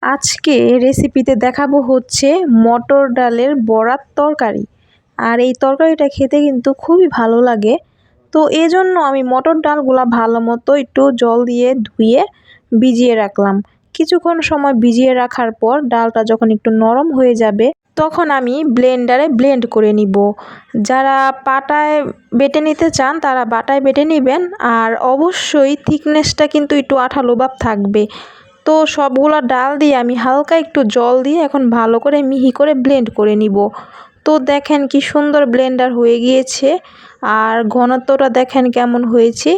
আজকে রেসিপিতে দেখাবো হচ্ছে মটর ডালের বড়ার তরকারি। আর এই তরকারিটা খেতে কিন্তু খুবই ভালো লাগে। তো এজন্য আমি মটর ডালগুলা ভালো মতো একটু জল দিয়ে ধুয়ে ভিজিয়ে রাখলাম। কিছুক্ষণ সময় ভিজিয়ে রাখার পর ডালটা যখন একটু নরম হয়ে যাবে তখন আমি ব্লেন্ডারে ব্লেন্ড করে নিব। যারা পাটায় বেটে নিতে চান তারা বাটায় বেটে নেবেন। আর অবশ্যই থিকনেসটা কিন্তু একটু আঠালো ভাব থাকবে। তো সবগুলা ডাল দিয়ে আমি হালকা একটু জল দিয়ে এখন ভালো করে মিহি করে ব্লেন্ড করে নিব। তো দেখেন কি সুন্দর ব্লেন্ডার হয়ে গিয়েছে। আর ঘনত্বটা দেখেন কেমন হয়েছে,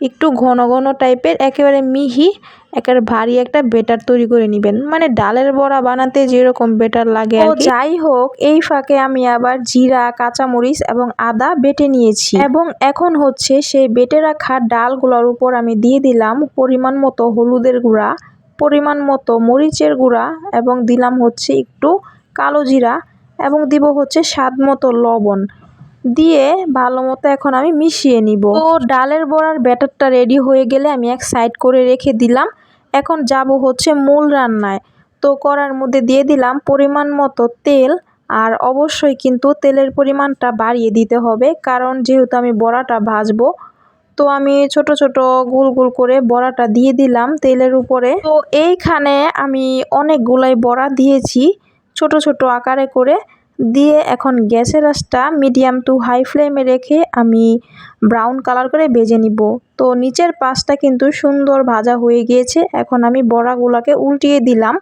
একটু ঘন ঘন টাইপের, একেবারে মিহি, একেবারে ভারী একটা বেটার তৈরি করে নেবেন, মানে ডালের বড়া বানাতে যেরকম বেটার লাগে আর কি। যাই হোক, এই ফাঁকে আমি আবার জিরা, কাঁচামরিচ এবং আদা বেটে নিয়েছি এবং এখন হচ্ছে সেই বেটে রাখা ডালগুলোর উপর আমি দিয়ে দিলাম পরিমাণ মতো হলুদের গুঁড়া, পরিমাণ মতো মরিচের গুঁড়া এবং দিলাম হচ্ছে একটু কালো জিরা এবং দিব হচ্ছে স্বাদ মতো লবণ দিয়ে ভালো মতো এখন আমি মিশিয়ে নিব। তো ডালের বড়ার ব্যাটারটা রেডি হয়ে গেলে আমি এক সাইড করে রেখে দিলাম। এখন যাব হচ্ছে মূল রান্নায়। তো কড়ার মধ্যে দিয়ে দিলাম পরিমাণ মতো তেল। আর অবশ্যই কিন্তু তেলের পরিমাণটা বাড়িয়ে দিতে হবে, কারণ যেহেতু আমি বড়াটা ভাজবো। তো আমি ছোট ছোট গোল গোল করে বড়াটা দিয়ে দিলাম তেলের উপরে। তো এইখানে আমি অনেকগুলাই বড়া দিয়েছি ছোট ছোট আকারে করে দিয়ে এখন গ্যাসের আঁচটা মিডিয়াম টু হাই ফ্লেমে রেখে আমি ব্রাউন কালার করে ভেজে নিব। তো নিচের পাশটা কিন্তু সুন্দর ভাজা হয়ে গিয়েছে। এখন আমি বড়াগুলোকে উল্টিয়ে দিলাম।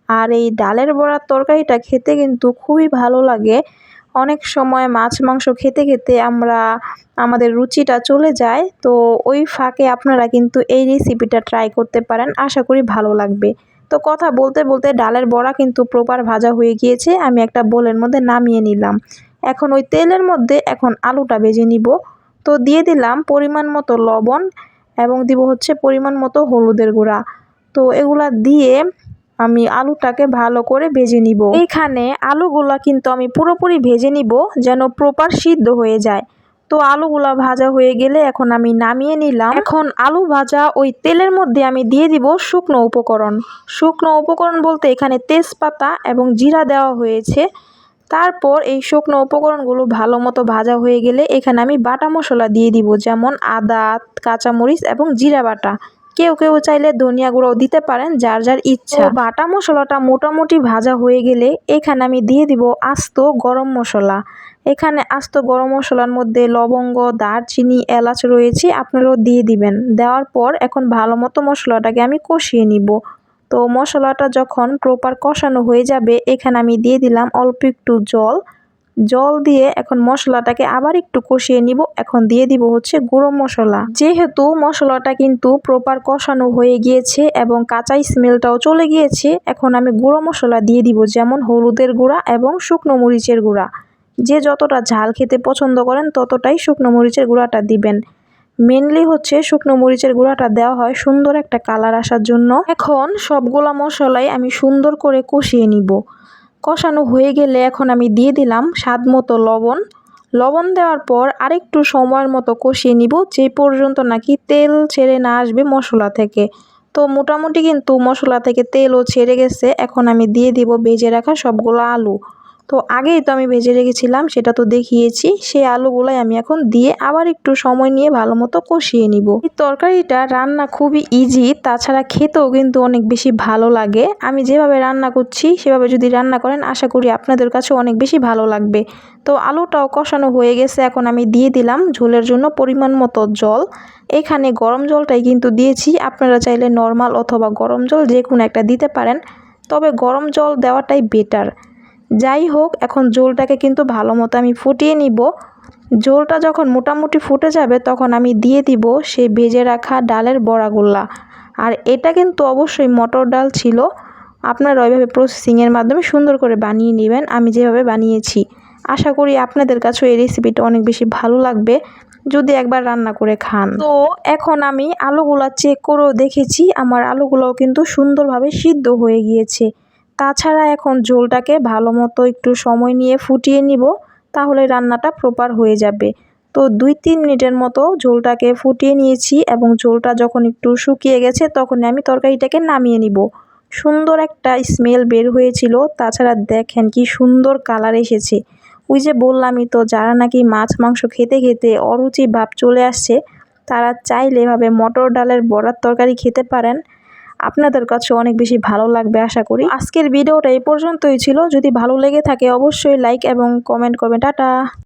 আর এই ডালের বড়ার তরকারিটা খেতে কিন্তু খুবই ভালো লাগে। অনেক সময় মাছ মাংস খেতে খেতে আমাদের রুচিটা চলে যায়। তো ওই ফাঁকে আপনারা কিন্তু এই রেসিপিটা ট্রাই করতে পারেন, আশা করি ভালো লাগবে। তো কথা বলতে বলতে ডালের বড়া কিন্তু প্রপার ভাজা হয়ে গিয়েছে, আমি একটা বোলের মধ্যে নামিয়ে নিলাম। এখন ওই তেলের মধ্যে এখন আলুটা ভেজে নিব। তো দিয়ে দিলাম পরিমাণ মতো লবণ এবং দিব হচ্ছে পরিমাণ মতো হলুদের গুঁড়া। তো এগুলা দিয়ে আমি আলুটাকে ভালো করে ভেজে নিব। এইখানে আলুগুলা কিন্তু আমি পুরোপুরি ভেজে নিব যেন প্রপার সিদ্ধ হয়ে যায়। তো আলুগুলা ভাজা হয়ে গেলে এখন আমি নামিয়ে নিলাম। এখন আলু ভাজা ওই তেলের মধ্যে আমি দিয়ে দিব শুকনো উপকরণ। শুকনো উপকরণ বলতে এখানে তেজপাতা এবং জিরা দেওয়া হয়েছে। তারপর এই শুকনো উপকরণগুলো ভালো মতো ভাজা হয়ে গেলে এখানে আমি বাটা মশলা দিয়ে দিব, যেমন আদা, কাঁচামরিচ এবং জিরা বাটা। কেউ কেউ চাইলে ধনিয়া গুঁড়োও দিতে পারেন, যার যার ইচ্ছা। বাটা মশলাটা মোটামুটি ভাজা হয়ে গেলে এখানে আমি দিয়ে দিব আস্ত গরম মশলা। এখানে আস্ত গরম মশলার মধ্যে লবঙ্গ, দারচিনি, এলাচ রয়েছে, আপনারাও দিয়ে দিবেন। দেওয়ার পর এখন ভালো মতো মশলাটাকে আমি কষিয়ে নিব। তো মশলাটা যখন প্রপার কষানো হয়ে যাবে এখানে আমি দিয়ে দিলাম অল্প একটু জল দিয়ে এখন মশলাটাকে আবার একটু কষিয়ে নিব। এখন দিয়ে দিব হচ্ছে গুঁড়ো মশলা। যেহেতু মশলাটা কিন্তু প্রপার কষানো হয়ে গিয়েছে এবং কাঁচা স্মেলটাও চলে গিয়েছে, এখন আমি গুঁড়ো মশলা দিয়ে দিব, যেমন হলুদের গুঁড়া এবং শুকনো মরিচের গুঁড়া। যে যতটা ঝাল খেতে পছন্দ করেন ততটাই শুকনো মরিচের গুঁড়াটা দিবেন। মেনলি হচ্ছে শুকনো মরিচের গুঁড়াটা দেওয়া হয় সুন্দর একটা কালার আসার জন্য। এখন সবগুলা মশলাই আমি সুন্দর করে কষিয়ে নিব। কষানো হয়ে গেলে এখন আমি দিয়ে দিলাম স্বাদ মতো লবণ দেওয়ার পর আরেকটু সময়ের মতো কষিয়ে নিব, যে পর্যন্ত নাকি তেল ছেড়ে না আসবে মশলা থেকে। তো মোটামুটি কিন্তু মশলা থেকে তেলও ছেড়ে গেছে। এখন আমি দিয়ে দিব ভেজে রাখা সবগুলো আলু। তো আগেই তো আমি ভেজে রেখেছিলাম, সেটা তো দেখিয়েছি। সেই আলুগুলাই আমি এখন দিয়ে আবার একটু সময় নিয়ে ভালো মতো কষিয়ে নিব। এই তরকারিটা রান্না খুবই ইজি, তাছাড়া খেতেও কিন্তু অনেক বেশি ভালো লাগে। আমি যেভাবে রান্না করছি সেভাবে যদি রান্না করেন আশা করি আপনাদের কাছে অনেক বেশি ভালো লাগবে। তো আলুটাও কষানো হয়ে গেছে, এখন আমি দিয়ে দিলাম ঝোলের জন্য পরিমাণ মতো জল। এখানে গরম জলটাই কিন্তু দিয়েছি, আপনারা চাইলে নর্মাল অথবা গরম জল যে কোনো একটা দিতে পারেন, তবে গরম জল দেওয়াটাই বেটার। যাই হোক, এখন ঝোলটাকে কিন্তু ভালো মতো আমি ফুটিয়ে নিব। ঝোলটা যখন মোটামুটি ফুটে যাবে তখন আমি দিয়ে দিব সেই ভেজে রাখা ডালের বড়াগুলা। আর এটা কিন্তু অবশ্যই মটর ডাল ছিল। আপনারা ওইভাবে প্রসেসিংয়ের মাধ্যমে সুন্দর করে বানিয়ে নেবেন, আমি যেভাবে বানিয়েছি। আশা করি আপনাদের কাছেও এই রেসিপিটা অনেক বেশি ভালো লাগবে যদি একবার রান্না করে খান। তো এখন আমি আলুগুলা চেক করেও দেখেছি, আমার আলুগুলোও কিন্তু সুন্দরভাবে সিদ্ধ হয়ে গিয়েছে। তাছাড়া এখন ঝোলটাকে ভালো মতো একটু সময় নিয়ে ফুটিয়ে নিব, তাহলে রান্নাটা প্রপার হয়ে যাবে। তো 2-3 মিনিটের মতো ঝোলটাকে ফুটিয়ে নিয়েছি এবং ঝোলটা যখন একটু শুকিয়ে গেছে তখন আমি তরকারিটাকে নামিয়ে নিব। সুন্দর একটা স্মেল বের হয়েছিল। তাছাড়া দেখেন কি সুন্দর কালার এসেছে। ওই যে বললামই তো, যারা নাকি মাছ মাংস খেতে খেতে অরুচি ভাব চলে আসছে তারা চাইলে এভাবে মটর ডালের বড়ার তরকারি খেতে পারেন। আপনাদের কাছে অনেক বেশি ভালো লাগবে আশা করি। আজকের ভিডিওটা এই পর্যন্তই ছিল। যদি ভালো লেগে থাকে অবশ্যই লাইক এবং কমেন্ট করবেন। টাটা।